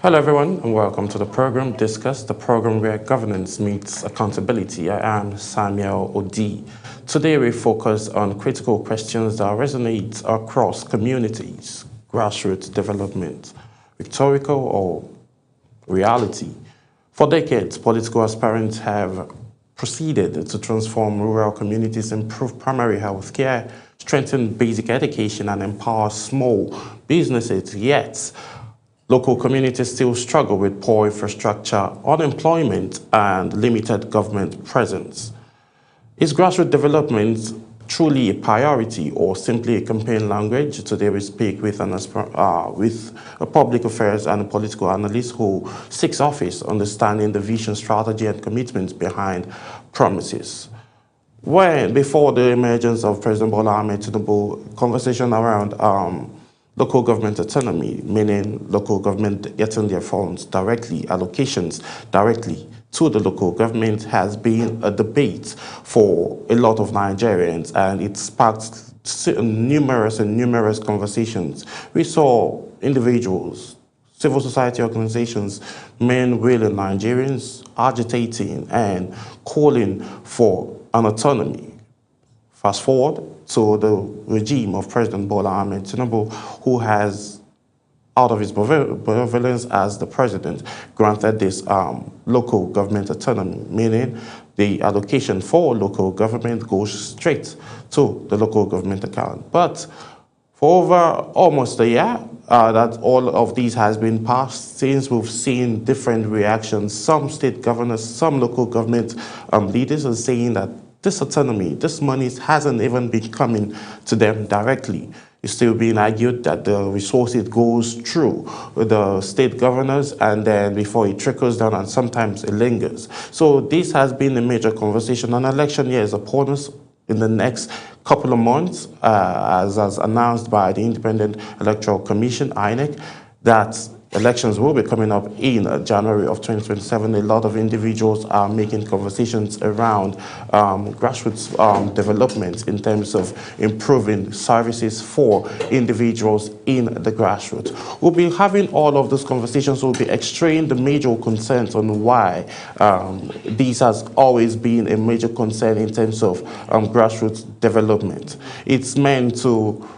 Hello, everyone, and welcome to the program Discuss, the program where governance meets accountability. I am Samuel Odi. Today, we focus on critical questions that resonate across communities, grassroots development, rhetorical or reality. For decades, political aspirants have proceeded to transform rural communities, improve primary health care, strengthen basic education, and empower small businesses. Yet, local communities still struggle with poor infrastructure, unemployment, and limited government presence. Is grassroots development truly a priority or simply a campaign language? Today we speak with a public affairs and a political analyst who seeks office, understanding the vision, strategy, and commitments behind promises. Before the emergence of President Bola Ahmed Tinubu, conversation around local government autonomy, meaning local government getting their funds directly, allocations directly to the local government, has been a debate for a lot of Nigerians, and it sparked numerous conversations. We saw individuals, civil society organizations, men, women, Nigerians agitating and calling for an autonomy. Fast forward to the regime of President Bola Ahmed Tinubu, who has, out of his benevolence as the president, granted this local government autonomy, meaning the allocation for local government goes straight to the local government account. But for over almost a year that all of these has been passed, since we've seen different reactions, some state governors, some local government leaders are saying that this autonomy, this money hasn't even been coming to them directly. It's still being argued that the resources goes through the state governors and then before it trickles down, and sometimes it lingers. So this has been a major conversation. An election year is upon us in the next couple of months, as announced by the Independent Electoral Commission, INEC, that elections will be coming up in January of 2027. A lot of individuals are making conversations around grassroots development in terms of improving services for individuals in the grassroots. We'll be having all of those conversations. We'll be extracting the major concerns on why this has always been a major concern in terms of grassroots development. It's meant to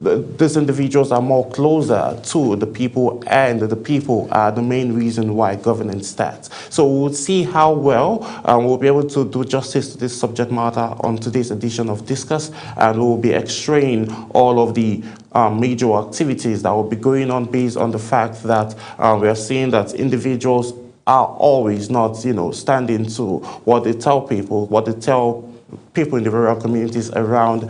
these individuals are more closer to the people, and the people are the main reason why governance starts. So we'll see how well we'll be able to do justice to this subject matter on today's edition of Discuss, and we'll be extracting all of the major activities that will be going on based on the fact that we are seeing that individuals are always not, standing to what they tell people, in the rural communities around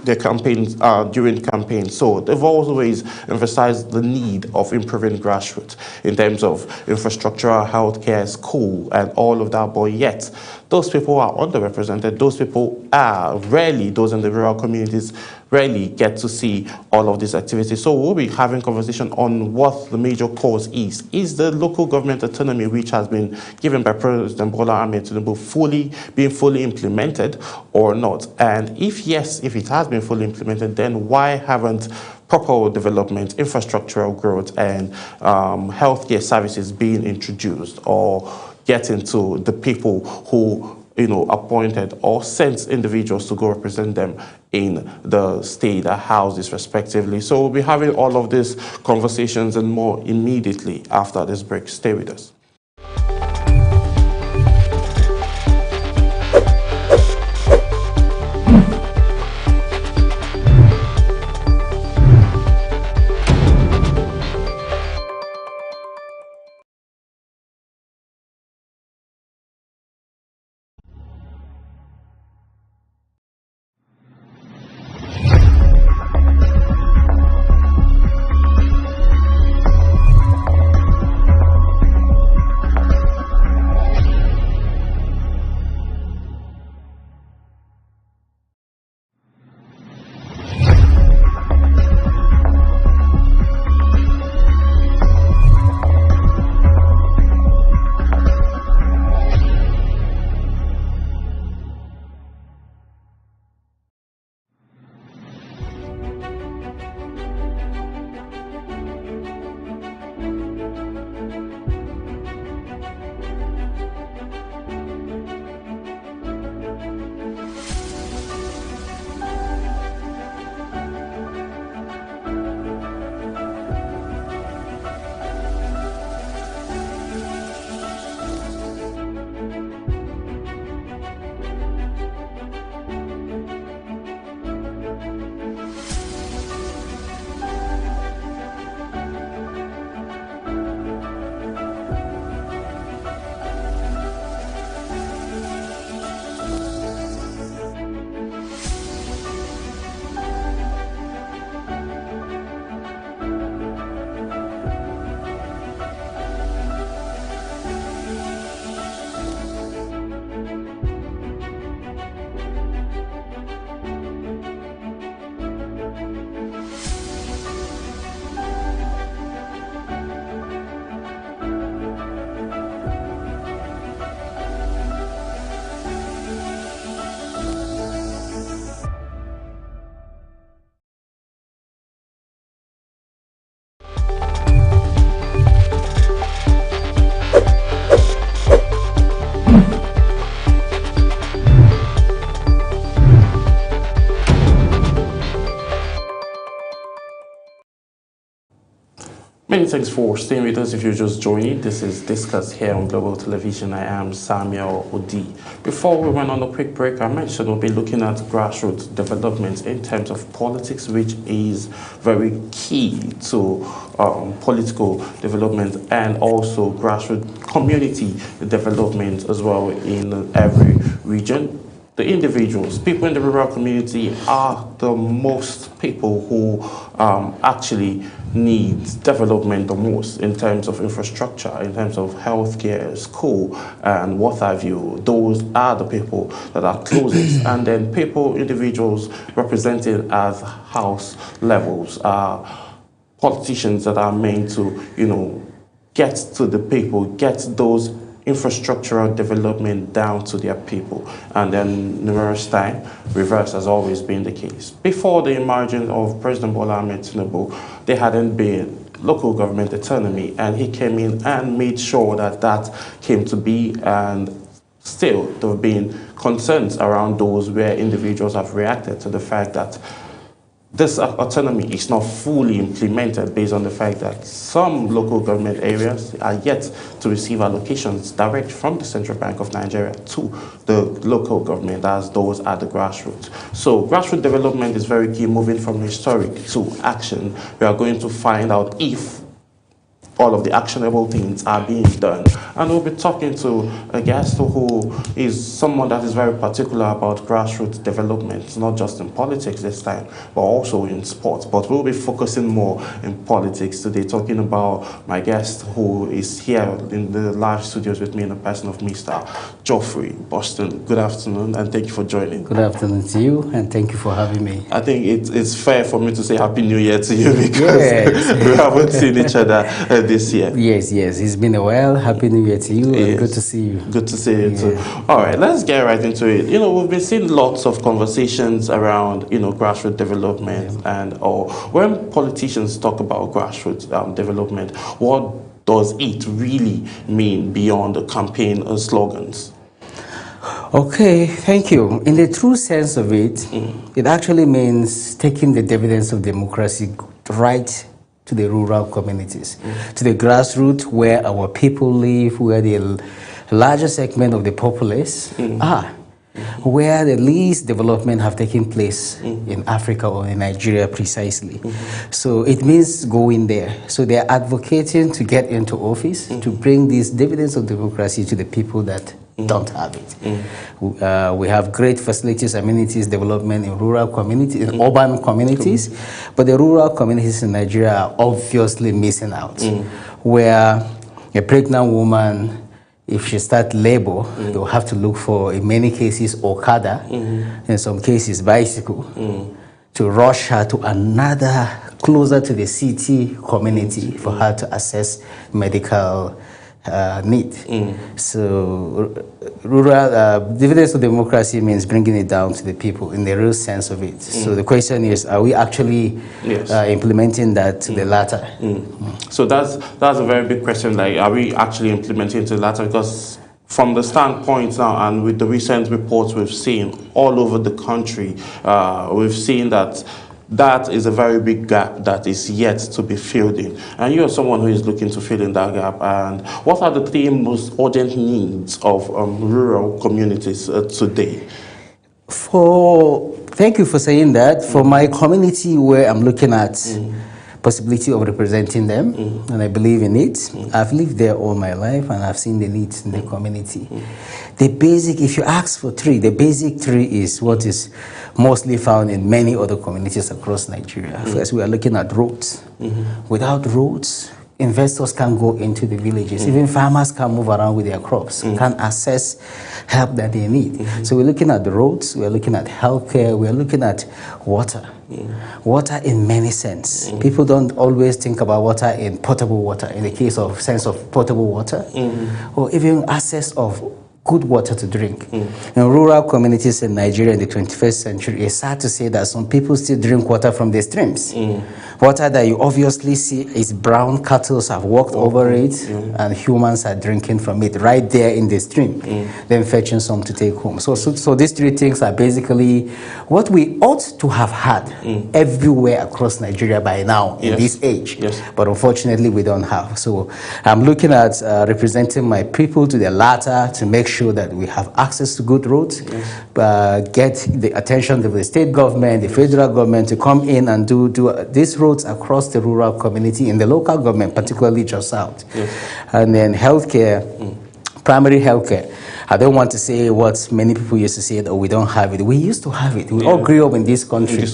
their campaigns, during campaigns. So they've always emphasized the need of improving grassroots in terms of infrastructure, healthcare, school, and all of that. But yet, those people are underrepresented. Those people are rarely, those in the rural communities, rarely get to see all of these activities. So we'll be having conversation on what the major cause is. Is the local government autonomy, which has been given by President Bola Ahmed Tinubu, being fully implemented or not? And if yes, if it has been fully implemented, then why haven't proper development, infrastructural growth, and healthcare services being introduced or getting to the people who appointed or sent individuals to go represent them in the state houses respectively? So we'll be having all of these conversations and more immediately after this break. Stay with us. Many thanks for staying with us. If you're just joining, this is Discuss here on Global Television. I am Samuel Odi. Before we went on a quick break, I mentioned we'll be looking at grassroots development in terms of politics, which is very key to political development and also grassroots community development as well in every region. The individuals, people in the rural community are the most people who actually need development the most in terms of infrastructure, in terms of healthcare, school, and what have you. Those are the people that are closest. And then people, individuals represented as house levels are politicians that are meant to, get to the people, get those infrastructural development down to their people. And then numerous time, reverse has always been the case. Before the emergence of President Bola Ahmed Tinubu, there hadn't been local government autonomy, and he came in and made sure that that came to be. And still there have been concerns around those where individuals have reacted to the fact that this autonomy is not fully implemented based on the fact that some local government areas are yet to receive allocations direct from the Central Bank of Nigeria to the local government, as those are the grassroots. So grassroots development is very key, moving from historic to action. We are going to find out if all of the actionable things are being done. And we'll be talking to a guest who is someone that is very particular about grassroots development, not just in politics this time, but also in sports. But we'll be focusing more in politics today, talking about my guest who is here in the live studios with me in the person of Mr. Geoffrey Boston. Good afternoon, and thank you for joining. Good afternoon to you, and thank you for having me. I think it's fair for me to say Happy New Year to you because we haven't seen each other this year. Yes, it's been a while. Happy New Year to you, and good to see you. Good to see you too. All right, let's get right into it. We've been seeing lots of conversations around, grassroots development and all. When politicians talk about grassroots development, what does it really mean beyond the campaign slogans? Okay, thank you. In the true sense of it, it actually means taking the dividends of democracy right to the rural communities, to the grassroots where our people live, where the larger segment of the populace are, where the least development have taken place in Africa or in Nigeria precisely. So it means going there. So they are advocating to get into office, to bring these dividends of democracy to the people that don't have it. We have great facilities, amenities, development in rural communities, in urban communities, but the rural communities in Nigeria are obviously missing out. Where a pregnant woman, if she starts labor, they'll have to look for, in many cases, Okada, in some cases, bicycle, to rush her to another, closer to the city community for her to access medical need. So rural dividends of democracy means bringing it down to the people in the real sense of it. So the question is, are we actually implementing that to the latter? So that's a very big question. Like, are we actually implementing to the latter? Because from the standpoint now, and with the recent reports we've seen all over the country, we've seen that is a very big gap that is yet to be filled in. And you are someone who is looking to fill in that gap. And what are the three most urgent needs of rural communities today? Thank you for saying that. For my community where I'm looking at possibility of representing them, and I believe in it. I've lived there all my life, and I've seen the needs in the community. The basic, if you ask for three, the basic three is what is mostly found in many other communities across Nigeria. First, we are looking at roads. Without roads, investors can't go into the villages. Even farmers can't move around with their crops, can't access help that they need. So we're looking at the roads, we're looking at healthcare, we're looking at water. Water in many sense. People don't always think about water in potable water, in the case of sense of potable water, or even access of good water to drink. In rural communities in Nigeria in the 21st century, it's sad to say that some people still drink water from the streams. Water that you obviously see is brown, cattle have walked over it, and humans are drinking from it right there in the stream, then fetching some to take home. So these three things are basically what we ought to have had everywhere across Nigeria by now in this age. But unfortunately, we don't have. So I'm looking at representing my people to the latter to make sure that we have access to good roads, get the attention of the state government, the federal government to come in and do these roads across the rural community in the local government, particularly just south. And then healthcare, primary healthcare. I don't want to say what many people used to say that we don't have it. We used to have it. We all grew up in this country.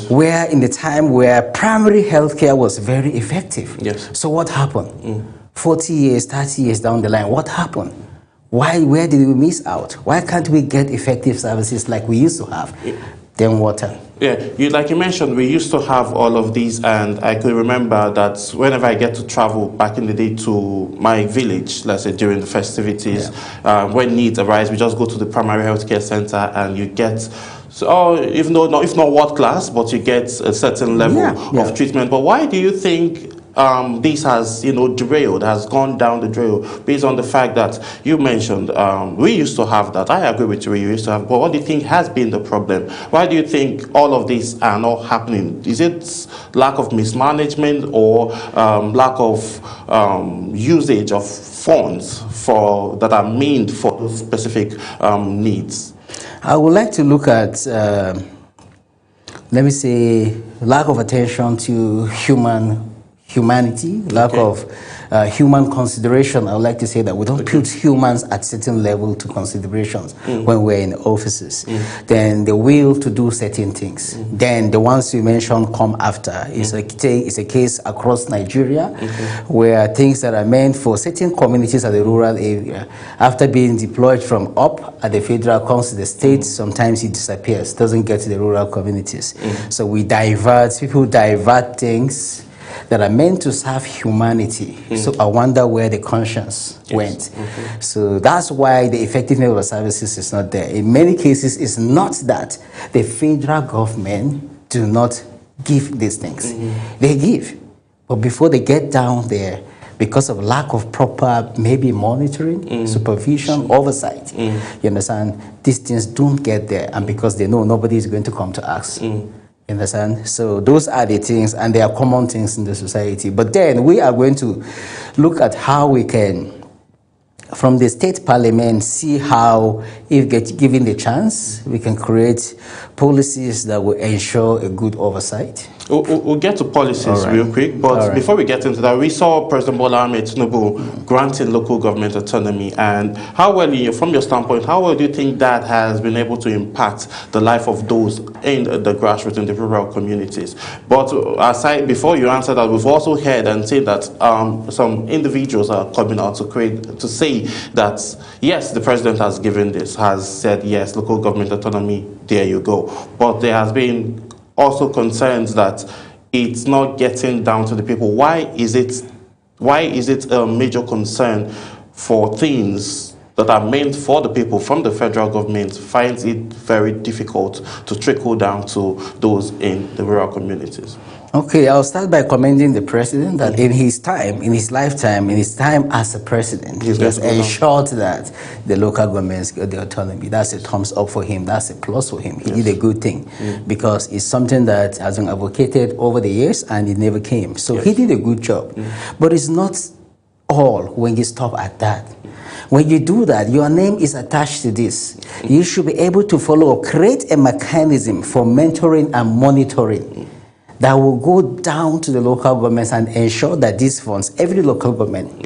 Where in the time where primary healthcare was very effective. So what happened? 40 years, 30 years down the line, what happened? Where did we miss out? Why can't we get effective services like we used to have? Then water. Like you mentioned, we used to have all of these, and I could remember that whenever I get to travel back in the day to my village, let's say during the festivities, when needs arise, we just go to the primary healthcare center and you get, if not world class, but you get a certain level of treatment. But why do you think this has, derailed, has gone down the drain based on the fact that you mentioned we used to have that? I agree with you, we used to have, but what do you think has been the problem? Why do you think all of these are not happening? Is it lack of mismanagement or lack of usage of funds that are meant for those specific needs? I would like to look at, let me say, lack of attention to humanity, lack of human consideration. I would like to say that we don't put humans at certain level to considerations when we're in offices. Then the will to do certain things. Then the ones you mentioned come after. It's a case across Nigeria where things that are meant for certain communities at the rural area, after being deployed from up at the federal, comes to the state, sometimes it disappears, doesn't get to the rural communities. So people divert things that are meant to serve humanity. So I wonder where the conscience went. So that's why the effectiveness of the services is not there. In many cases, it's not that the federal government do not give these things. They give. But before they get down there, because of lack of proper maybe monitoring, supervision, oversight, you understand, these things don't get there. And because they know nobody is going to come to ask. You understand? So those are the things, and they are common things in the society. But then we are going to look at how we can, from the state parliament, see how, if given the chance, we can create policies that will ensure a good oversight. We'll get to policies real quick, but before we get into that, we saw President Bola Ahmed Tinubu granting local government autonomy, and how well, from your standpoint, how well do you think that has been able to impact the life of those in the grassroots, in the rural communities? But aside, before you answer that, we've also heard and seen that some individuals are coming out to say that, yes, the president has given this, has said, yes, local government autonomy, there you go. But there has been also concerns that it's not getting down to the people. Why is it a major concern for things that are meant for the people from the federal government finds it very difficult to trickle down to those in the rural communities? Okay, I'll start by commending the president that in his time as a president, he has ensured that the local governments get the autonomy. That's a thumbs up for him. That's a plus for him. He did a good thing because it's something that has been advocated over the years and it never came. So he did a good job. But it's not all when you stop at that. When you do that, your name is attached to this. You should be able to follow, create a mechanism for mentoring and monitoring that will go down to the local governments and ensure that these funds, every local government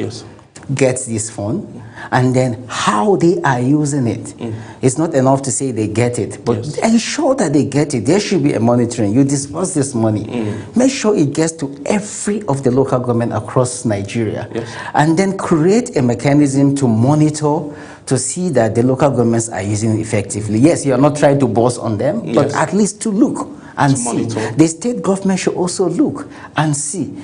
gets this fund, and then how they are using it. It's not enough to say they get it, but ensure that they get it. There should be a monitoring. You disperse this money. Make sure it gets to every of the local government across Nigeria, and then create a mechanism to monitor, to see that the local governments are using it effectively. Yes, you are not trying to boss on them, but at least to look and see. The state government should also look and see.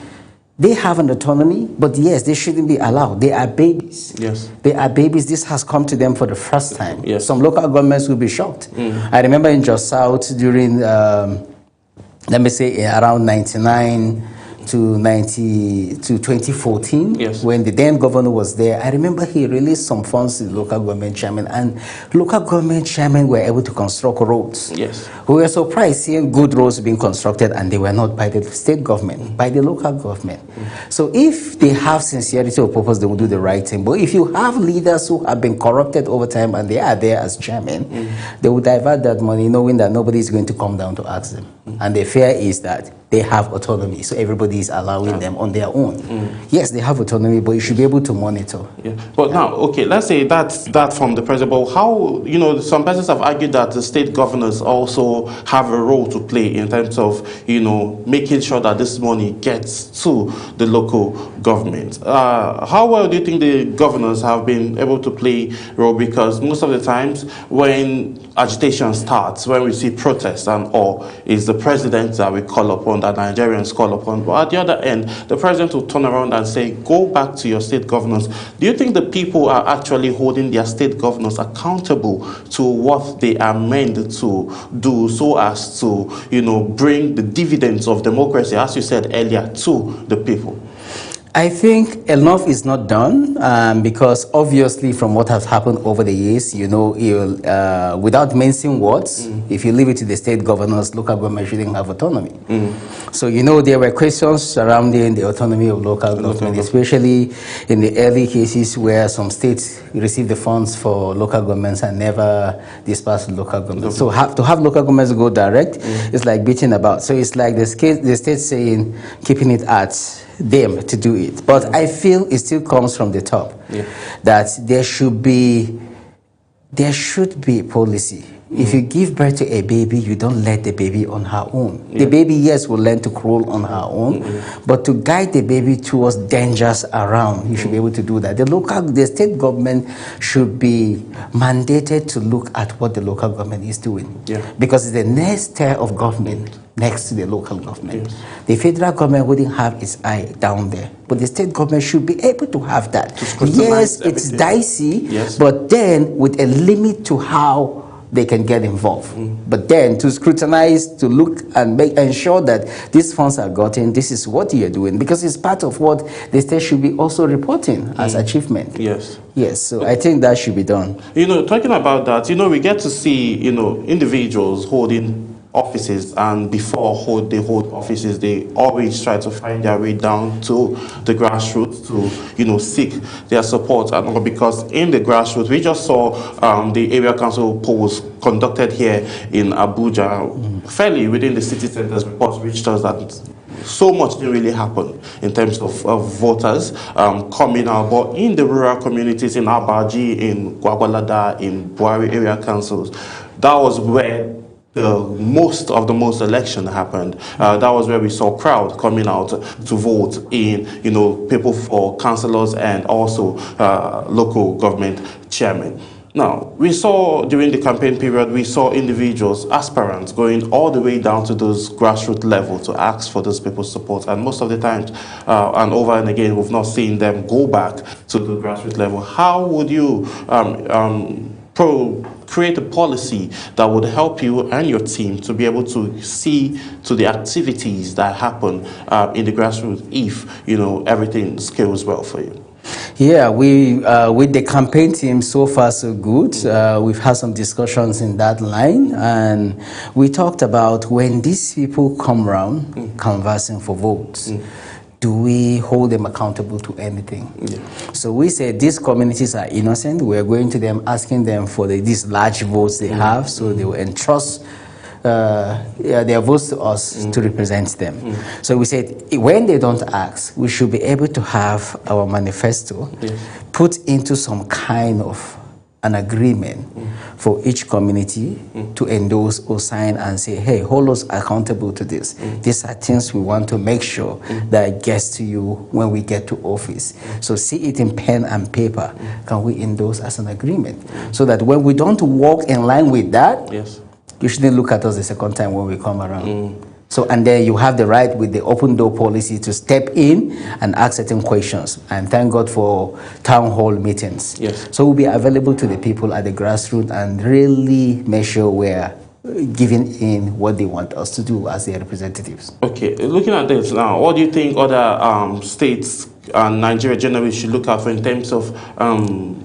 They have an autonomy, but yes, they shouldn't be allowed. They are babies. Yes. They are babies. This has come to them for the first time. Yes. Some local governments will be shocked. I remember in Jos South during, let me say, around 99 to 2014, yes, when the then governor was there. I remember he released some funds to the local government chairman, and local government chairmen were able to construct roads. Yes. We were surprised seeing good roads being constructed, and they were not by the state government, by the local government. So if they have sincerity of purpose, they will do the right thing. But if you have leaders who have been corrupted over time and they are there as chairman, they will divert that money knowing that nobody is going to come down to ask them. And the fear is that they have autonomy, so everybody is allowing them on their own. Yes, they have autonomy, but you should be able to monitor. Yeah. But now, okay, let's say that from the president, but how, some persons have argued that the state governors also have a role to play in terms of, making sure that this money gets to the local government. How well do you think the governors have been able to play a role? Because most of the times when agitation starts, when we see protests and all, it's the president that we call upon, that Nigerians call upon. But at the other end, the president will turn around and say, go back to your state governors. Do you think the people are actually holding their state governors accountable to what they are meant to do, so as to, bring the dividends of democracy, as you said earlier, to the people? I think enough is not done because obviously from what has happened over the years, without mincing words, if you leave it to the state governors, local government shouldn't have autonomy. So, there were questions surrounding the autonomy of local government, especially in the early cases where some states received the funds for local governments and never dispersed local governments. So to have local governments go direct, it's like beating about. So it's like the state saying, keeping it at them to do it. But I feel it still comes from the top, that there should be policy. If you give birth to a baby, you don't let the baby on her own. The baby, yes, will learn to crawl on her own, but to guide the baby towards dangers around, you should be able to do that. The state government should be mandated to look at what the local government is doing, because it's the next tier of government next to the local government. The federal government wouldn't have its eye down there, but the state government should be able to have that. Yes, it's dicey, but then with a limit to how they can get involved. But then to scrutinize, to look and ensure that these funds are gotten, this is what you're doing, because it's part of what the state should be also reporting as achievement. Yes, so I think that should be done. Talking about that, we get to see, individuals holding offices, and before they hold offices, they always try to find their way down to the grassroots to seek their support, and all, because in the grassroots we just saw the area council polls conducted here in Abuja, fairly within the city centers. Reports reached us that so much didn't really happen in terms of voters coming out, but in the rural communities, in Abaji, in Gwagwalada, in Buhari area councils, that was where the most election happened. That was where we saw crowd coming out to vote in, people for councillors and also local government chairmen. Now, we saw during the campaign period, we saw individuals, aspirants, going all the way down to those grassroots level to ask for those people's support. And most of the times, and over and again, we've not seen them go back to the grassroots level. How would you create a policy that would help you and your team to be able to see to the activities that happen in the grassroots if, everything scales well for you? Yeah, we with the campaign team, so far so good. We've had some discussions in that line, and we talked about when these people come around canvassing for votes, do we hold them accountable to anything? So we said these communities are innocent. We're going to them, asking them for these large votes they have, so they will entrust their votes to us to represent them. So we said when they don't ask, we should be able to have our manifesto put into some kind of an agreement for each community to endorse or sign and say, hey, hold us accountable to this. These are things we want to make sure that gets to you when we get to office. So see it in pen and paper. Can we endorse as an agreement? So that when we don't walk in line with that, you shouldn't look at us the second time when we come around. So, and then you have the right with the open door policy to step in and ask certain questions. And thank God for town hall meetings. Yes. So we'll be available to the people at the grassroots and really make sure we're giving in what they want us to do as their representatives. Okay, looking at this now, what do you think other states and Nigeria generally should look out for in terms of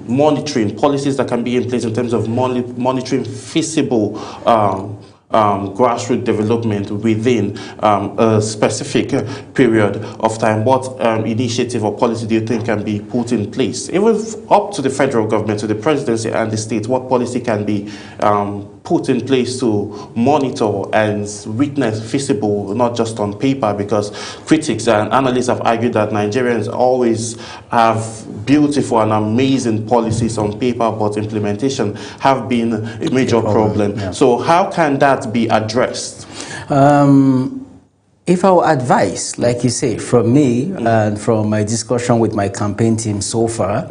monitoring, policies that can be in place in terms of monitoring feasible grassroots development within a specific period of time? What initiative or policy do you think can be put in place? Even up to the federal government, to the presidency and the state, what policy can be put in place to monitor and witness feasible, not just on paper? Because critics and analysts have argued that Nigerians always have beautiful and amazing policies on paper, but implementation have been a major problem. Yeah. So how can that be addressed? If I were advice, like you say, from me and from my discussion with my campaign team so far,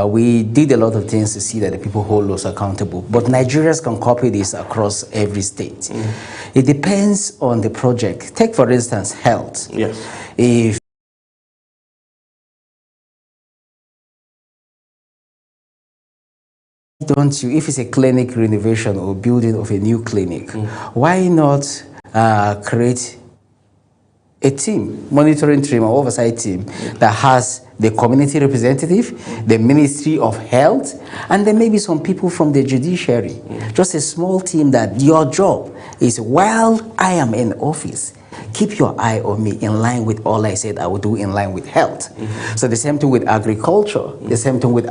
we did a lot of things to see that the people hold us accountable. But Nigerians can copy this across every state. It depends on the project. Take, for instance, health. Yes. If it's a clinic renovation or building of a new clinic, why not create a team, monitoring team or oversight team that has the community representative, the Ministry of Health, and then maybe some people from the judiciary. Just a small team that your job is, while I am in office, keep your eye on me in line with all I said I would do in line with health. So the same thing with agriculture, the same thing with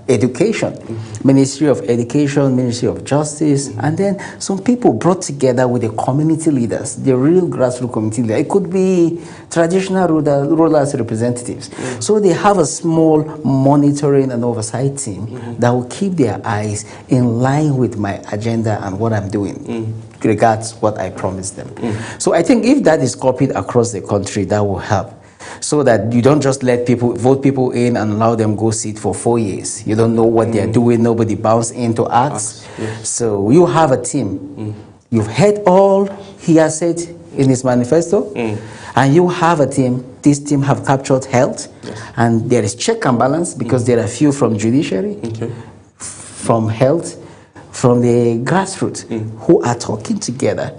education, Ministry of Education, Ministry of Justice, and then some people brought together with the community leaders, the real grassroots community leaders. It could be traditional rulers representatives. So they have a small monitoring and oversight team that will keep their eyes in line with my agenda and what I'm doing. Regards what I promised them. So I think if that is copied across the country, that will help. So that you don't just let people vote people in and allow them go sit for 4 years. You don't know what they're doing. Nobody bounce in to ask. Yes. So you have a team. You've heard all he has said in his manifesto, and you have a team. This team have captured health, and there is check and balance because there are few from judiciary, from health, from the grassroots who are talking together,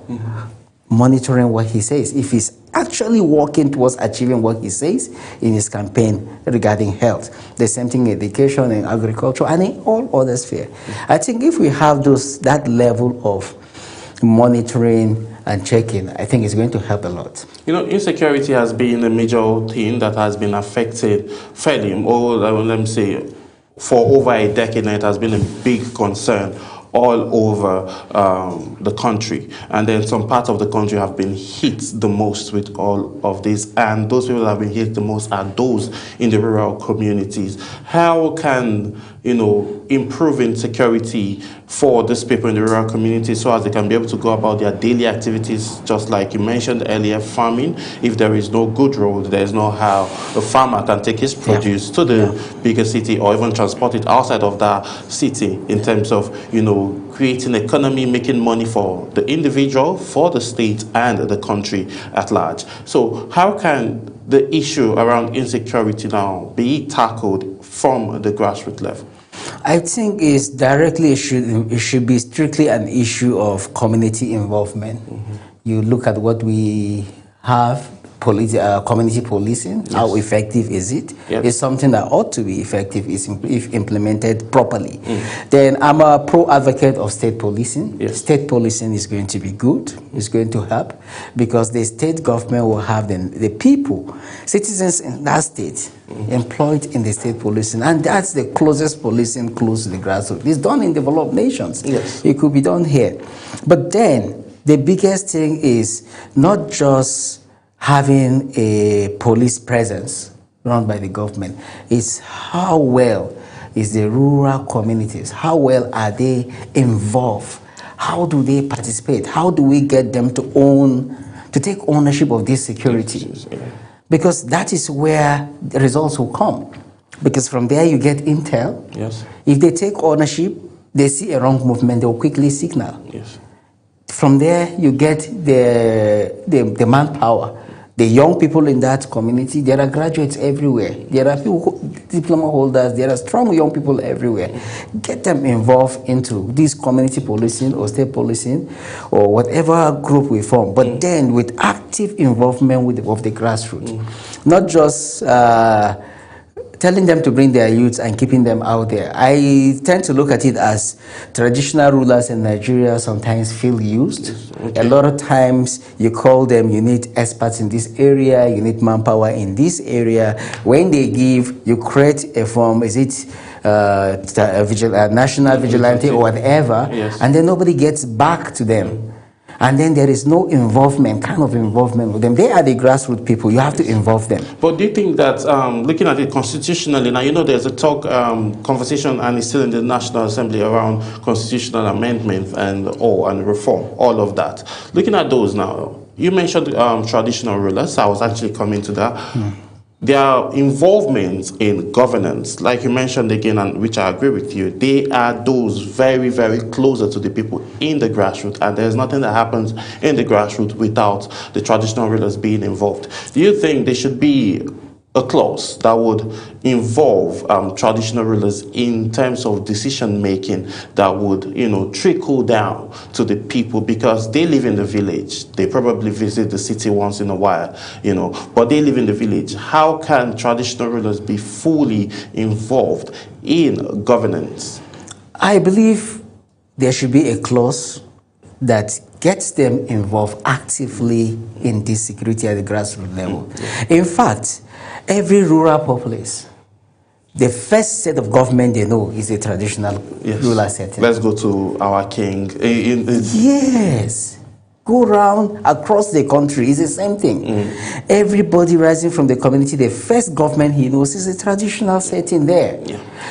monitoring what he says. If he's actually working towards achieving what he says in his campaign regarding health. The same thing in education, in agriculture, and in all other spheres. I think if we have that level of monitoring and checking, I think it's going to help a lot. You know, insecurity has been a major thing that has been affected fairly, or let me say, for over a decade now. It has been a big concern all over the country, and then some parts of the country have been hit the most with all of this, and those people that have been hit the most are those in the rural communities. How can, you know, improving security for these people in the rural communities so as they can be able to go about their daily activities, just like you mentioned earlier, farming? If there is no good road, there is no how a farmer can take his produce to the bigger city or even transport it outside of that city in terms of, you know, creating economy, making money for the individual, for the state, and the country at large. So how can the issue around insecurity now be tackled from the grassroots level? I think it should be strictly an issue of community involvement. You look at what we have, community policing, how effective is it? It's something that ought to be effective if implemented properly. Then I'm a pro-advocate of state policing. State policing is going to be good, it's going to help, because the state government will have the people, citizens in that state, employed in the state policing, and that's the closest policing close to the grassroots. It's done in developed nations. It could be done here. But then the biggest thing is not just having a police presence run by the government, is how well is the rural communities, how well are they involved, how do they participate, how do we get them to take ownership of this security? Because that is where the results will come. Because from there you get intel. If they take ownership, they see a wrong movement, they will quickly signal. From there, you get the manpower. The young people in that community, there are graduates everywhere. There are people, diploma holders, there are strong young people everywhere. Get them involved into this community policing or state policing or whatever group we form, but then with active involvement of the grassroots. Not just telling them to bring their youths and keeping them out there. I tend to look at it as traditional rulers in Nigeria sometimes feel used. Okay. A lot of times you call them, you need experts in this area, you need manpower in this area. When they give, you create a form, is it national vigilante or whatever, yes. And then nobody gets back to them. And then there is no kind of involvement with them. They are the grassroots people. You have to involve them. But do you think that, looking at it constitutionally, now, there's a conversation, and it's still in the National Assembly around constitutional amendment and reform, all of that. Looking at those now, you mentioned traditional rulers. I was actually coming to that. Their involvement in governance, like you mentioned again, and which I agree with you, they are those very, very closer to the people in the grassroots, and there's nothing that happens in the grassroots without the traditional rulers being involved. Do you think there should be a clause that would involve traditional rulers in terms of decision making that would, trickle down to the people, because they live in the village? They probably visit the city once in a while, but they live in the village. How can traditional rulers be fully involved in governance? I believe there should be a clause that gets them involved actively in this security at the grassroots level. In fact, every rural populace, the first set of government they know is a traditional ruler setting. Let's go to our king. Yes. Go around across the country, it's the same thing. Everybody rising from the community, the first government he knows is a traditional setting there.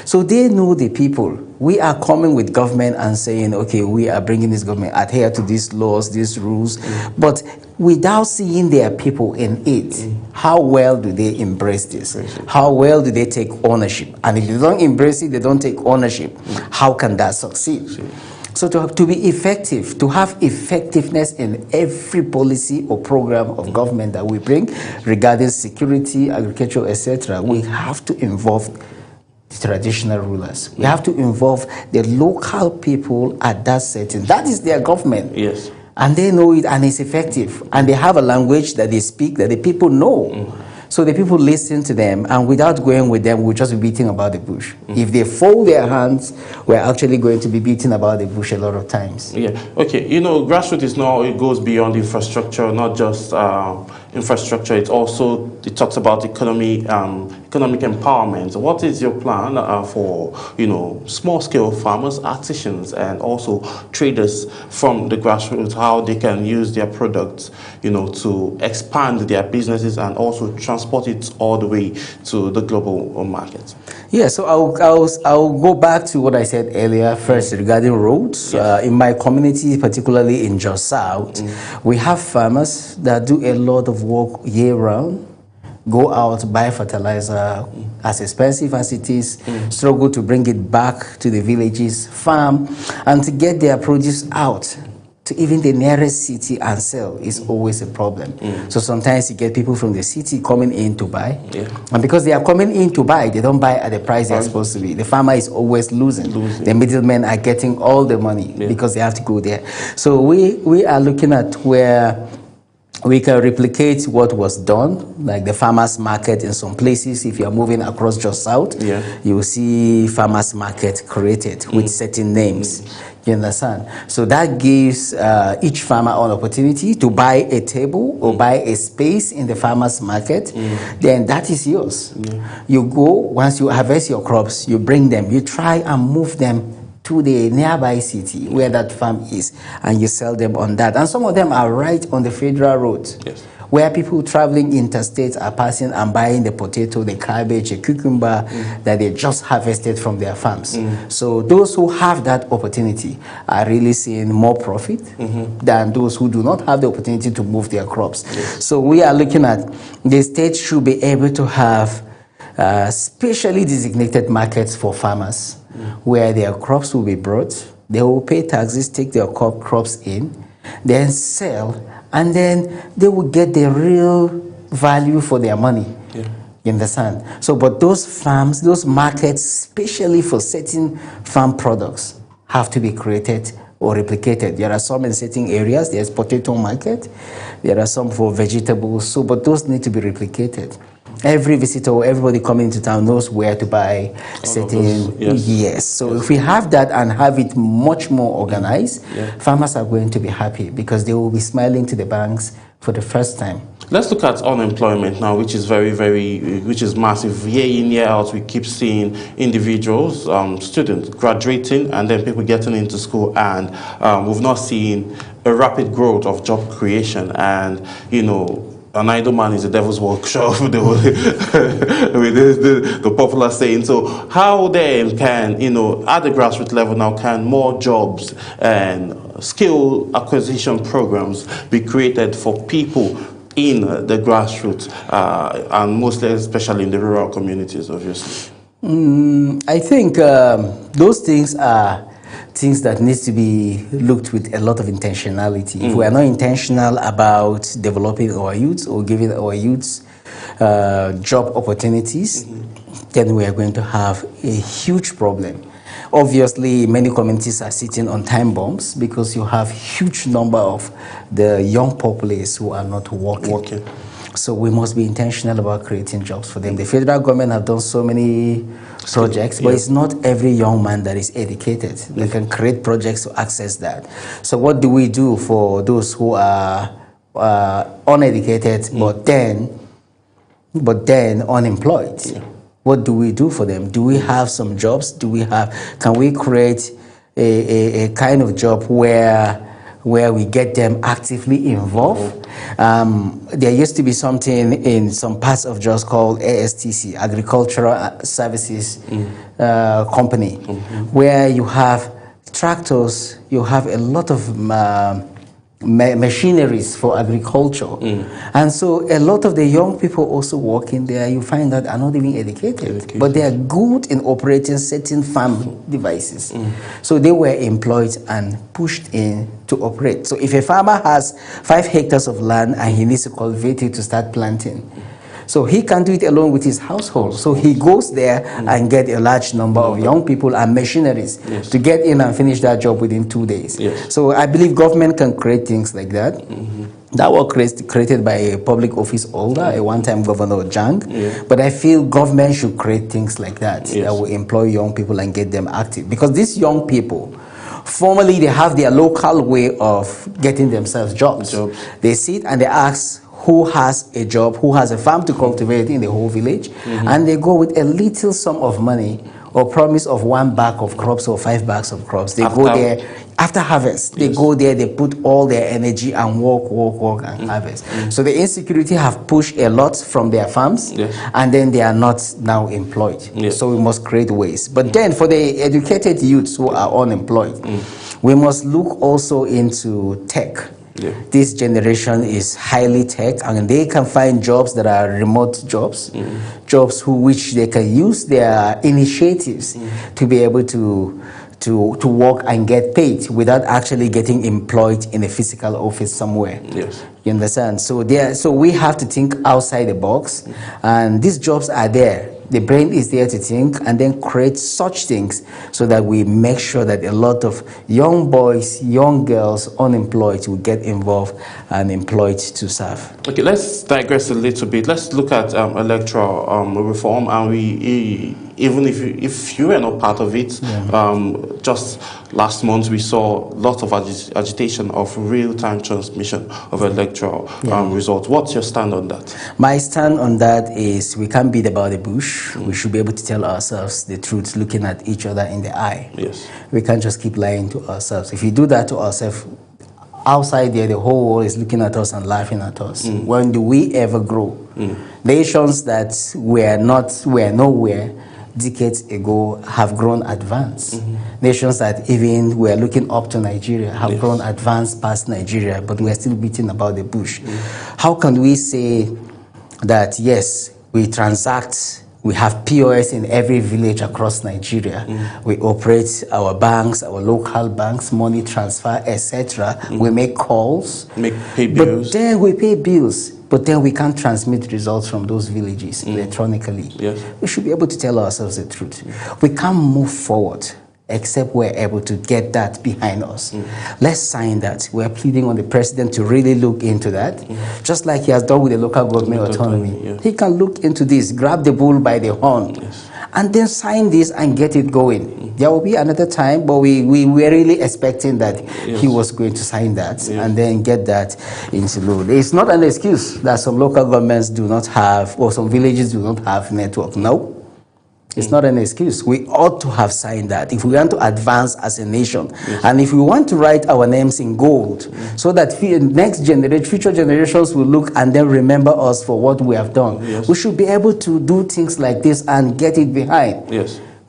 So they know the people. We are coming with government and saying, okay, we are bringing this government, adhere to these laws, these rules, but without seeing their people in it, how well do they embrace this? How well do they take ownership? And if they don't embrace it, they don't take ownership, how can that succeed? So to be effective, to have effectiveness in every policy or program of government that we bring regarding security, agriculture, etc., we have to involve the traditional rulers. We have to involve the local people at that setting. That is their government. Yes. And they know it, and it's effective. And they have a language that they speak that the people know. So the people listen to them, and without going with them, we'll just be beating about the bush. If they fold their hands, we're actually going to be beating about the bush a lot of times. Yeah. Okay. Grassroots is now, it goes beyond infrastructure, not just infrastructure. It talks about economic empowerment. What is your plan for small-scale farmers, artisans, and also traders from the grassroots? How they can use their products, to expand their businesses and also transport it all the way to the global market? Yeah. So I'll go back to what I said earlier first regarding roads. In my community, particularly in Jos South, we have farmers that do a lot of work year-round. Go out, buy fertilizer, as expensive as it is, struggle to bring it back to the villages, farm, and to get their produce out to even the nearest city and sell is always a problem. So sometimes you get people from the city coming in to buy, and because they are coming in to buy, they don't buy at the price they're supposed to be. The farmer is always losing. The middlemen are getting all the money because they have to go there. So we are looking at where we can replicate what was done, like the farmers market in some places. If you are moving across Jos South, you will see farmers market created with certain names. You understand? So that gives each farmer an opportunity to buy a table or buy a space in the farmers market. Then that is yours. You go, once you harvest your crops, you bring them, you try and move them to the nearby city where that farm is, and you sell them on that. And some of them are right on the federal road, where people traveling interstate are passing and buying the potato, the cabbage, the cucumber that they just harvested from their farms. So those who have that opportunity are really seeing more profit than those who do not have the opportunity to move their crops. So we are looking at the state should be able to have specially designated markets for farmers, where their crops will be brought. They will pay taxes, take their crops in, then sell, and then they will get the real value for their money. Yeah. You understand? So, but those farms, those markets, especially for certain farm products, have to be created or replicated. There are some in certain areas. There's potato market. There are some for vegetables. So, but those need to be replicated. Every visitor, everybody coming into town knows where to buy certain. Yes. So if we have that and have it much more organized, farmers are going to be happy because they will be smiling to the banks for the first time. Let's look at unemployment now, which is which is massive. Year in, year out, we keep seeing individuals, students graduating, and then people getting into school, and we've not seen a rapid growth of job creation. And, you know, an idle man is a devil's workshop, with the popular saying. So how then can, you know, at the grassroots level now, can more jobs and skill acquisition programs be created for people in the grassroots, and mostly, especially in the rural communities, obviously? I think those things are things that needs to be looked with a lot of intentionality. If we are not intentional about developing our youths or giving our youths job opportunities, then we are going to have a huge problem. Obviously, many communities are sitting on time bombs because you have huge number of the young populace who are not working. So we must be intentional about creating jobs for them. The federal government have done so many projects, but it's not every young man that is educated. They can create projects to access that. So what do we do for those who are uneducated but then unemployed? What do we do for them? Do we have some jobs? Can we create a kind of job where we get them actively involved? There used to be something in some parts of Jos called ASTC, Agricultural Services Company, where you have tractors, you have a lot of machineries for agriculture. And so a lot of the young people also working there, you find that are not even educated. But they are good in operating certain farm devices. So they were employed and pushed in to operate. So if a farmer has 5 hectares of land and he needs to cultivate it to start planting, so he can do it alone with his household. So he goes there and get a large number of young people and machineries to get in and finish that job within 2 days. So I believe government can create things like that. That was created by a public office holder, a one-time governor, Jang. But I feel government should create things like that that will employ young people and get them active. Because these young people, formally, they have their local way of getting themselves jobs. They sit and they ask who has a job, who has a farm to cultivate in the whole village, and they go with a little sum of money or promise of 1 bag of crops or 5 bags of crops. They go there after harvest. They go there, they put all their energy and work and harvest. So the insecurity have pushed a lot from their farms, and then they are not now employed. So we must create ways. But then for the educated youths who are unemployed, we must look also into tech. This generation is highly tech, and they can find jobs that are remote jobs, jobs which they can use their initiatives to be able to work and get paid without actually getting employed in a physical office somewhere. You understand? So we have to think outside the box, and these jobs are there. The brain is there to think and then create such things so that we make sure that a lot of young boys, young girls, unemployed will get involved and employed to serve. Okay, let's digress a little bit. Let's look at electoral reform, and even if you were not part of it, just last month we saw lots of agitation of real-time transmission of electoral results. What's your stand on that? My stand on that is we can't beat about the bush. We should be able to tell ourselves the truth, looking at each other in the eye. We can't just keep lying to ourselves. If we do that to ourselves, outside there, the whole world is looking at us and laughing at us. When do we ever grow? Nations that were nowhere decades ago have grown advanced. Nations that even were looking up to Nigeria have grown advanced past Nigeria, but we're still beating about the bush. How can we say that, yes, we transact We have POS in every village across Nigeria. We operate our banks, our local banks, money transfer, etc. We make calls. Pay bills. But then we pay bills. But then we can't transmit results from those villages electronically. Yes. We should be able to tell ourselves the truth. We can't move forward except we're able to get that behind us. Let's sign that. We're pleading on the president to really look into that, just like he has done with the local government autonomy. Yeah. He can look into this, grab the bull by the horn, and then sign this and get it going. There will be another time, but we were really expecting that he was going to sign that and then get that into law. It's not an excuse that some local governments do not have, or some villages do not have network. No. It's not an excuse. We ought to have signed that if we want to advance as a nation. And if we want to write our names in gold so that future generations will look and then remember us for what we have done. We should be able to do things like this and get it behind.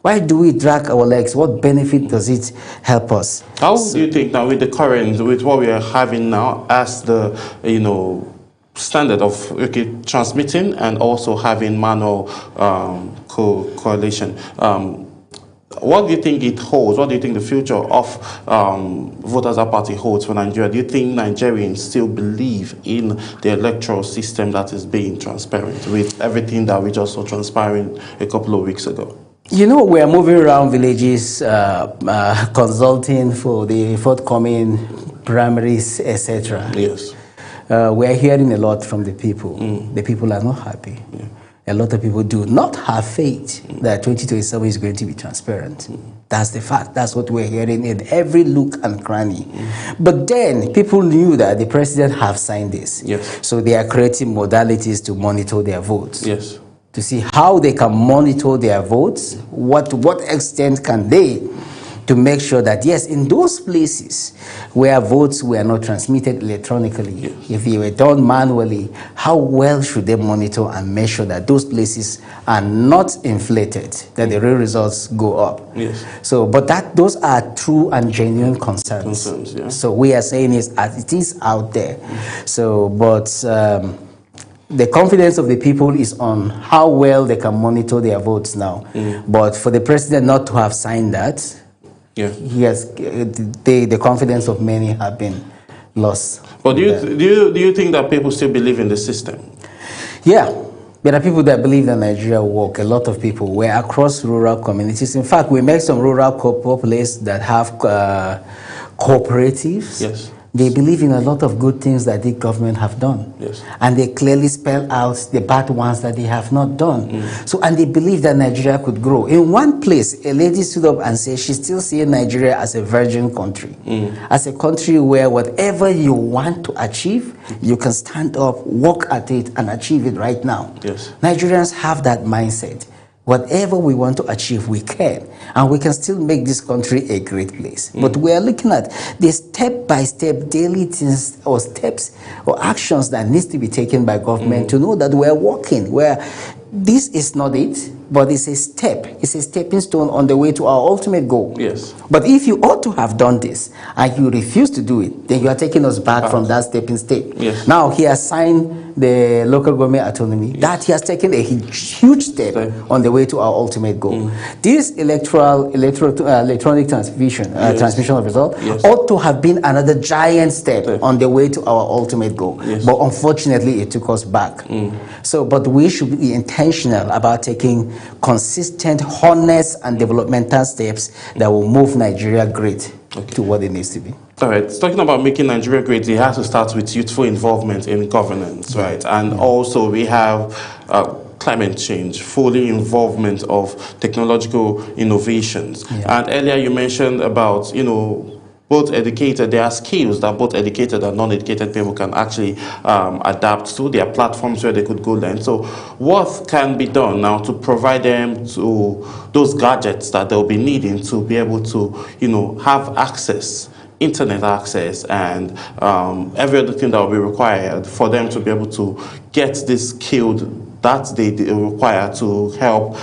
Why do we drag our legs? What benefit does it help us? How do you think now with the current, with what we are having now as the, standard of transmitting and also having manual correlation. What do you think it holds? What do you think the future of Voters Party holds for Nigeria? Do you think Nigerians still believe in the electoral system that is being transparent with everything that we just saw transpiring a couple of weeks ago? We are moving around villages, consulting for the forthcoming primaries, etc. Yes. We are hearing a lot from the people. The people are not happy. A lot of people do not have faith that 2027 is going to be transparent. That's the fact. That's what we're hearing in every look and cranny. But then people knew that the president have signed this. So they are creating modalities to monitor their votes. To see how they can monitor their votes, to what extent can they, to make sure that, yes, in those places where votes were not transmitted electronically, if they were done manually, how well should they monitor and make sure that those places are not inflated, that the real results go up? So, but those are true and genuine concerns. So we are saying it is out there. So, but the confidence of the people is on how well they can monitor their votes now. But for the president not to have signed that, the confidence of many have been lost. But do you think that people still believe in the system? Yeah. There are people that believe that Nigeria will work. A lot of people. We're across rural communities. In fact, we make some rural populations that have cooperatives. They believe in a lot of good things that the government have done. And they clearly spell out the bad ones that they have not done. So, and they believe that Nigeria could grow. In one place, a lady stood up and said she's still seeing Nigeria as a virgin country. As a country where whatever you want to achieve, you can stand up, work at it, and achieve it right now. Nigerians have that mindset. Whatever we want to achieve, we can. And we can still make this country a great place. But we are looking at the step-by-step daily things or steps or actions that needs to be taken by government to know that we're working, where this is not it, but it's a step. It's a stepping stone on the way to our ultimate goal. But if you ought to have done this and you refuse to do it, then you are taking us back from that stepping step. Now he has signed the local government autonomy. That he has taken a huge step on the way to our ultimate goal. This electronic transmission of result ought to have been another giant step on the way to our ultimate goal. But unfortunately, it took us back. So, but we should be intentional about taking consistent, honest, and developmental steps that will move Nigeria great to what it needs to be. All right. Talking about making Nigeria great, it has to start with youthful involvement in governance, right? And also we have climate change, fully involvement of technological innovations. And earlier you mentioned about, both educated, there are skills that both educated and non-educated people can actually adapt to. There are platforms where they could go learn. So what can be done now to provide them to those gadgets that they'll be needing to be able to, have access, internet access, and every other thing that will be required for them to be able to get this skill that they require to help,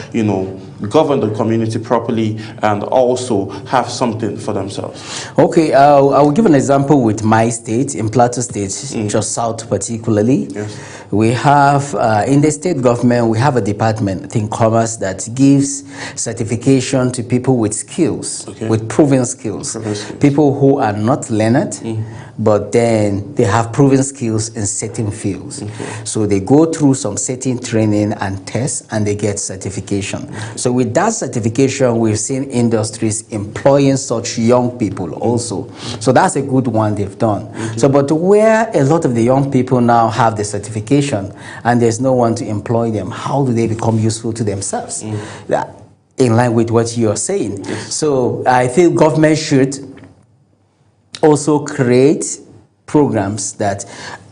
govern the community properly and also have something for themselves? Okay, I will give an example with my state, in Plateau State, just south particularly. Yes. We have, in the state government, we have a department in commerce that gives certification to people with skills, with proven skills. People who are not learned, but then they have proven skills in certain fields. So they go through some certain training and tests and they get certification. So with that certification, we've seen industries employing such young people also. So that's a good one they've done. So, but where a lot of the young people now have the certification and there's no one to employ them, how do they become useful to themselves? In line with what you're saying. So I feel government should also create programs that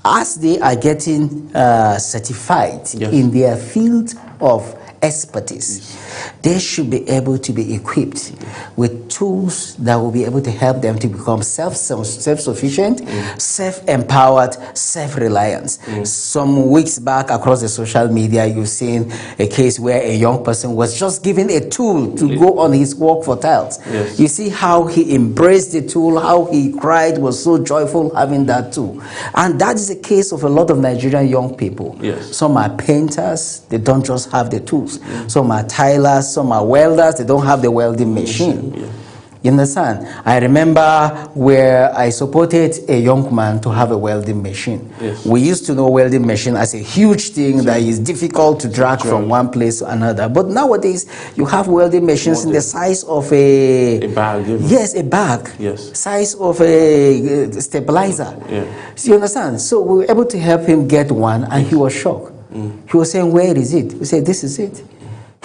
as they are getting certified in their field of expertise, they should be able to be equipped with tools that will be able to help them to become self-sufficient, self-empowered, self-reliant. Some weeks back across the social media, you've seen a case where a young person was just given a tool to go on his walk for tiles. You see how he embraced the tool, how he cried, was so joyful having that tool. And that is the case of a lot of Nigerian young people. Some are painters, they don't just have the tools. Some are tilers, some are welders, they don't have the welding machine. You understand? I remember where I supported a young man to have a welding machine. We used to know welding machine as a huge thing that is difficult to drag from one place to another. But nowadays, you have welding machines in the size of a bag. Yes, a bag. Size of a stabilizer. So you understand? So we were able to help him get one, and he was shocked. He was saying, "Where is it?" We said, "This is it."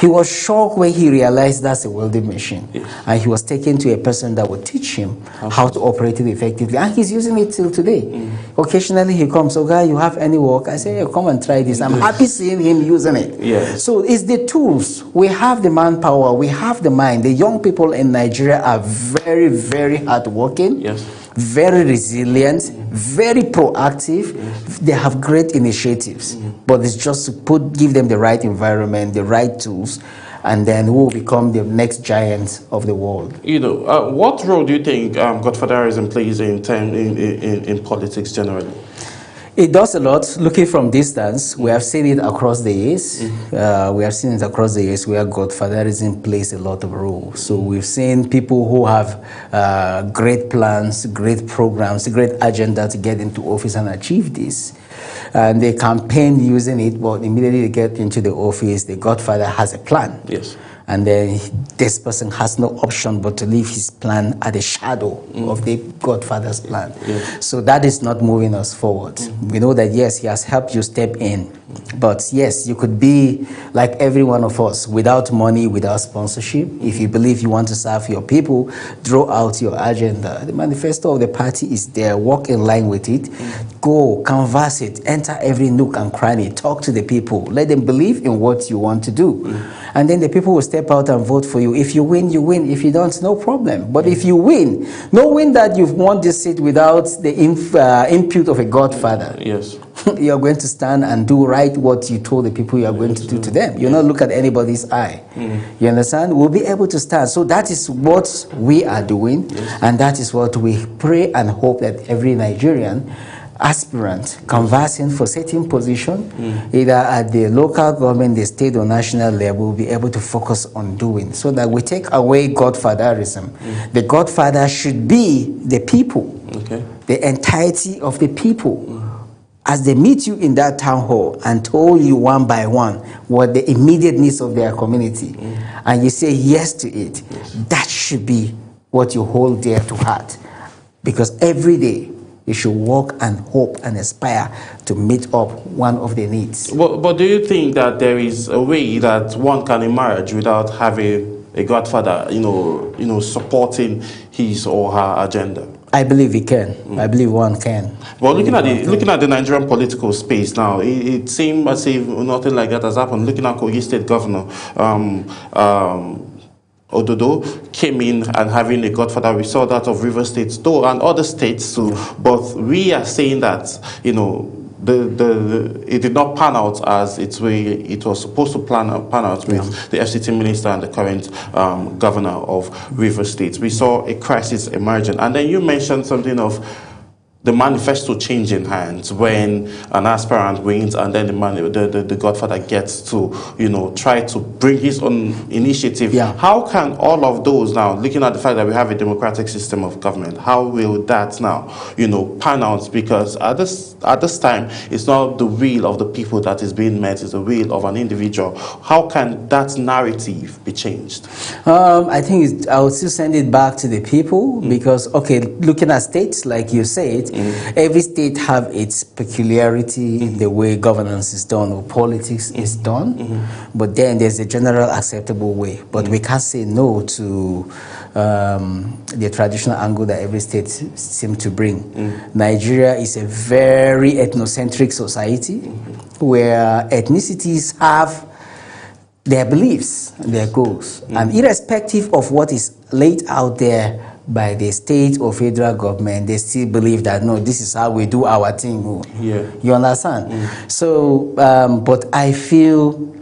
He was shocked when he realized that's a welding machine. And he was taken to a person that would teach him how to operate it effectively. And he's using it till today. Occasionally he comes, "Oh, guy, you have any work?" I say, "Hey, come and try this." I'm happy seeing him using it. So it's the tools. We have the manpower. We have the mind. The young people in Nigeria are very, very hardworking. Very resilient, very proactive. They have great initiatives, but it's just to give them the right environment, the right tools, and then who will become the next giant of the world. You know, what role do you think godfatherism plays in politics generally? It does a lot. Looking from distance, we have seen it across the years. We have seen it across the years where godfatherism plays a lot of role. So we've seen people who have great plans, great programs, great agenda to get into office and achieve this. And they campaign using it, but immediately they get into the office, the godfather has a plan. And then this person has no option but to leave his plan at the shadow of the godfather's plan. So that is not moving us forward. We know that, yes, he has helped you step in. But yes, you could be like every one of us, without money, without sponsorship. If you believe you want to serve your people, draw out your agenda. The manifesto of the party is there. Walk in line with it. Go, canvass it. Enter every nook and cranny. Talk to the people. Let them believe in what you want to do. And then the people will step out and vote for you. If you win, you win. If you don't, no problem. But if you win, knowing that you've won this seat without the input of a godfather, you're going to stand and do right what you told the people you are going to do to them. You'll not look at anybody's eye. You understand? We'll be able to stand. So that is what we are doing, and that is what we pray and hope that every Nigerian aspirant conversing for certain position, either at the local government, the state or national level, will be able to focus on doing, so that we take away godfatherism. The godfather should be the people, the entirety of the people. As they meet you in that town hall and told you one by one what the immediate needs of their community, and you say yes to it, that should be what you hold dear to heart. Because every day, you should work and hope and aspire to meet up one of the needs. But do you think that there is a way that one can emerge without having a godfather, supporting his or her agenda? I believe he can. I believe one can. Well, looking at the Nigerian political space now, it seems as if nothing like that has happened. Looking at Kogi State Governor Ododo came in and having a godfather. We saw that of River State, though, and other states too. But we are saying that, it did not pan out as it was supposed to pan out with the FCT minister and the current governor of Rivers State. We saw a crisis emerging. And then you mentioned something of the manifesto changing hands when an aspirant wins, and then the godfather gets to, try to bring his own initiative. Yeah. How can all of those now, looking at the fact that we have a democratic system of government, how will that now, pan out? Because at this time, it's not the will of the people that is being met, it's the will of an individual. How can that narrative be changed? I think I would still send it back to the people because, okay, looking at states, like you said, every state have its peculiarity in the way governance is done or politics is done, but then there's a general acceptable way. But we can't say no to the traditional angle that every state seems to bring. Nigeria is a very ethnocentric society where ethnicities have their beliefs, their goals, and irrespective of what is laid out there by the state or federal government, they still believe that, no, this is how we do our thing. Yeah. You understand? So, but I feel,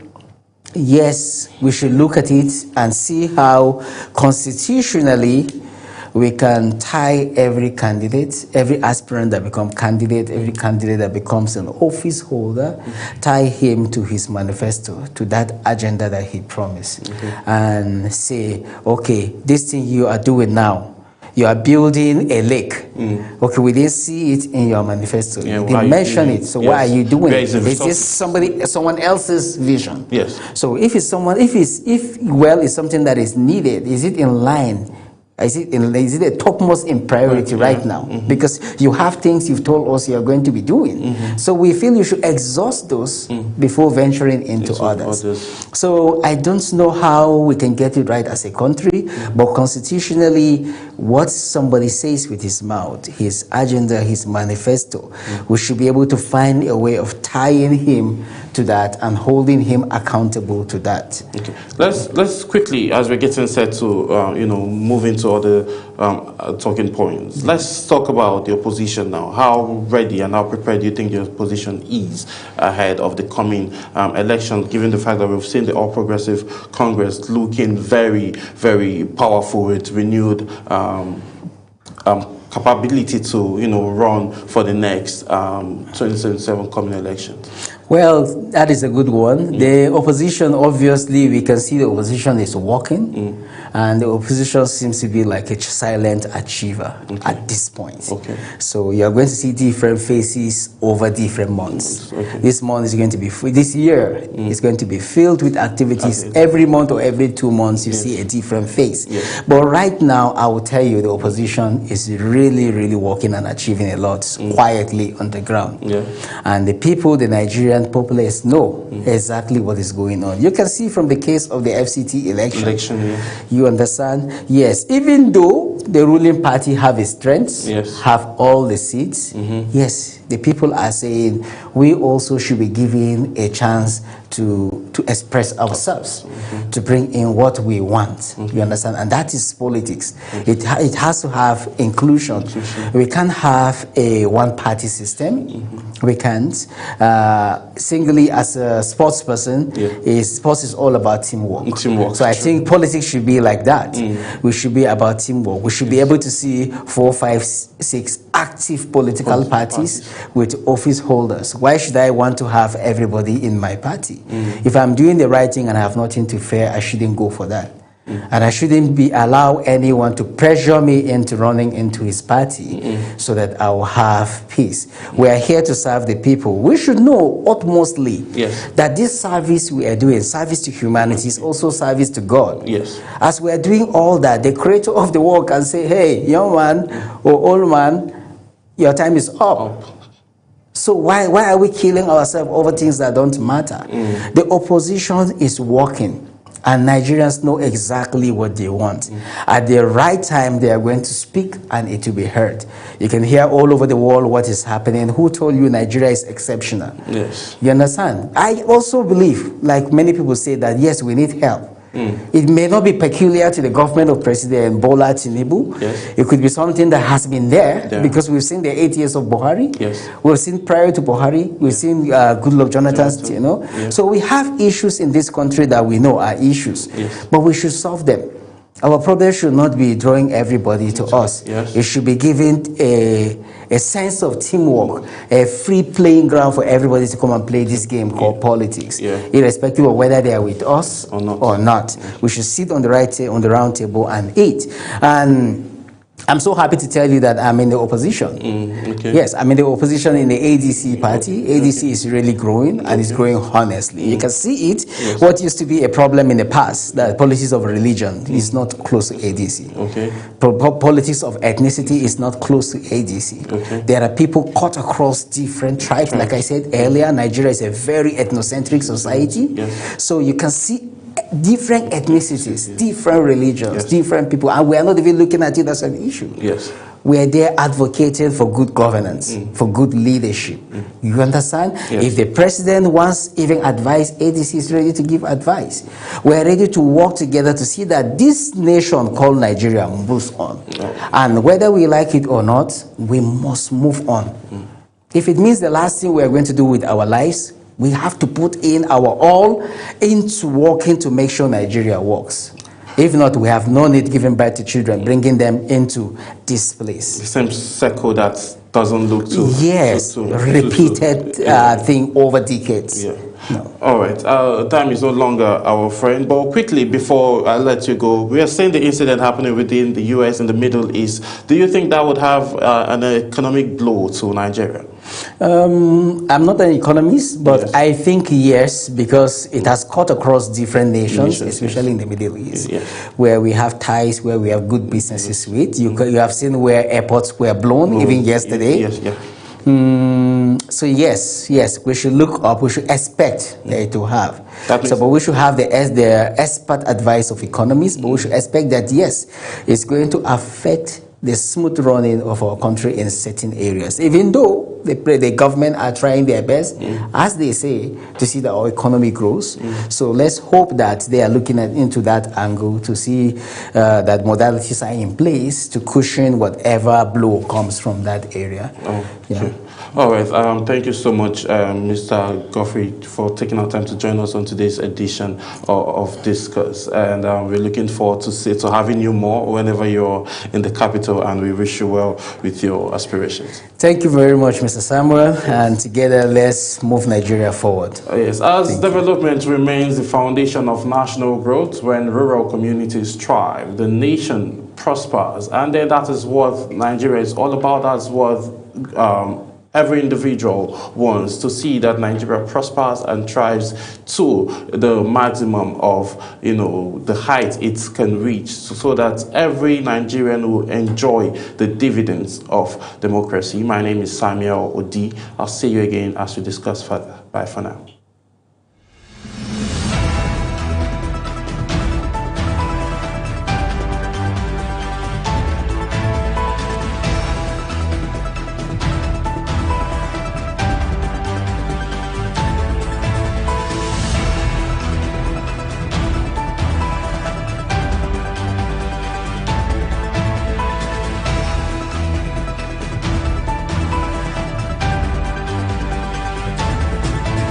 yes, we should look at it and see how constitutionally we can tie every candidate, every aspirant that becomes candidate, every candidate that becomes an office holder, tie him to his manifesto, to that agenda that he promised, and say, okay, this thing you are doing now, you are building a lake. Okay, we didn't see it in your manifesto. Yeah, you didn't mention it. So why are you doing it? Is this someone else's vision? Yes. So if it's something that is needed, is it in line? Is it the topmost in priority right now? Because you have things you've told us you are going to be doing. So we feel you should exhaust those before venturing into others. So I don't know how we can get it right as a country, but constitutionally, what somebody says with his mouth, his agenda, his manifesto, we should be able to find a way of tying him to that and holding him accountable to that. Okay. Let's quickly, as we're getting set to move into other talking points. Let's talk about the opposition now. How ready and how prepared do you think the opposition is ahead of the coming election, given the fact that we've seen the All Progressive Congress looking very, very powerful with renewed capability to run for the next 2077 coming elections? Well, that is a good one. The opposition, obviously, we can see the opposition is working, and the opposition seems to be like a silent achiever at this point. So you are going to see different faces over different months. This month is going to be this year is going to be filled with activities. Every month or every 2 months, you see a different face. But right now, I will tell you, the opposition is really, really working and achieving a lot quietly on the ground. And the people, the Nigerian populace, know exactly what is going on. You can see from the case of the FCT election. You understand? Yes, even though the ruling party have its strengths, have all the seats, yes, the people are saying we also should be given a chance to express ourselves, to bring in what we want. You understand? And that is politics. It has to have inclusion. We can't have a one-party system. We can't. Singly, as a sports person, sports is all about teamwork. So I think politics should be like that. We should be about teamwork. We should be able to see 4, 5, 6 active political parties with office holders. Why should I want to have everybody in my party? If I'm doing the right thing and I have nothing to fear, I shouldn't go for that. And I shouldn't allow anyone to pressure me into running into his party so that I will have peace. We are here to serve the people. We should know utmostly that this service we are doing, service to humanity, is also service to God. As we are doing all that, the creator of the world can say, hey, young man or old man, your time is up. So why are we killing ourselves over things that don't matter? The opposition is working, and Nigerians know exactly what they want. At the right time, they are going to speak, and it will be heard. You can hear all over the world what is happening. Who told you Nigeria is exceptional? You understand? I also believe, like many people say, that yes, we need help. It may not be peculiar to the government of President Bola Tinubu. Yes. It could be something that has been there Yeah. because we've seen the 8 years of Buhari. Yes. We've seen prior to Buhari, we've seen Goodluck Jonathan's, you know. Yeah. So we have issues in this country that we know are issues, Yes. but we should solve them. Our problem should not be drawing everybody to us. Yes. It should be giving a sense of teamwork, a free playing ground for everybody to come and play this game called politics, irrespective of whether they are with us or not. We should sit on the round table and eat. And I'm so happy to tell you that I'm in the opposition. Yes, I'm in the opposition in the ADC party. ADC is really growing, and it's growing honestly. You can see it. What used to be a problem in the past, the politics of religion, is not close to ADC. Politics of ethnicity is not close to ADC. There are people cut across different tribes. Like I said earlier, Nigeria is a very ethnocentric society. So you can see different ethnicities, different religions, different people, and we are not even looking at it as an issue. We are there advocating for good governance, for good leadership. You understand? If the president wants even advice, ADC is ready to give advice. We are ready to work together to see that this nation called Nigeria moves on. And whether we like it or not, we must move on. If it means the last thing we are going to do with our lives, we have to put in our all into working to make sure Nigeria works. If not, we have no need giving birth to children, bringing them into this place. The same circle that doesn't look too... repeated thing over decades. No. All right. Time is no longer our friend. But quickly, before I let you go, we are seeing the incident happening within the U.S. and the Middle East. Do you think that would have an economic blow to Nigeria? I'm not an economist, but I think yes, because it has cut across different nations, especially in the Middle East, where we have ties, where we have good businesses with. You have seen where airports were blown, even yesterday. So yes, we should look up. We should expect it to have. But we should have the expert advice of economists. But we should expect that yes, it's going to affect the smooth running of our country in certain areas. Even though the government are trying their best, as they say, to see that our economy grows. So let's hope that they are looking into that angle to see that modalities are in place to cushion whatever blow comes from that area. All right. Thank you so much, Mr. Godfrey, for taking our time to join us on today's edition of Discourse. And we're looking forward to having you more whenever you're in the capital, and we wish you well with your aspirations. Thank you very much, Mr. Samuel, and together let's move Nigeria forward. Yes, as development remains the foundation of national growth, when rural communities thrive, the nation prospers, and then that is what Nigeria is all about. That's what every individual wants, to see that Nigeria prospers and thrives to the maximum of, the height it can reach, so that every Nigerian will enjoy the dividends of democracy. My name is Samuel Odi. I'll see you again as we discuss further. Bye for now.